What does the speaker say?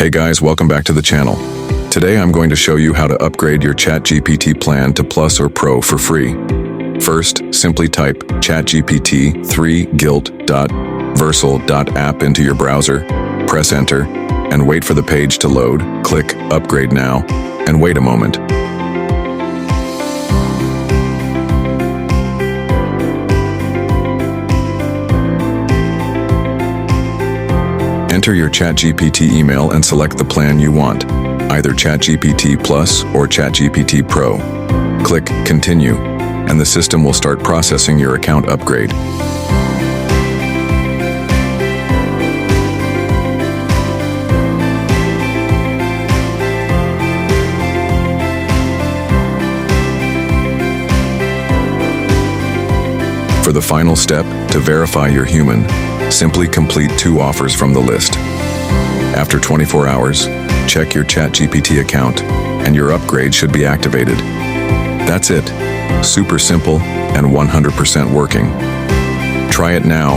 Hey guys, welcome back to the channel. Today I'm going to show you how to upgrade your ChatGPT plan to Plus or Pro for free. First, simply type ChatGPT-3 into your browser, press enter, and wait for the page to load. Click Upgrade Now, and wait a moment. Enter your ChatGPT email and select the plan you want, either ChatGPT Plus or ChatGPT Pro. Click Continue, and the system will start processing your account upgrade. For the final step, to verify you're human, simply complete 2 offers from the list. After 24 hours, check your ChatGPT account, and your upgrade should be activated. That's it. Super simple and 100% working. Try it now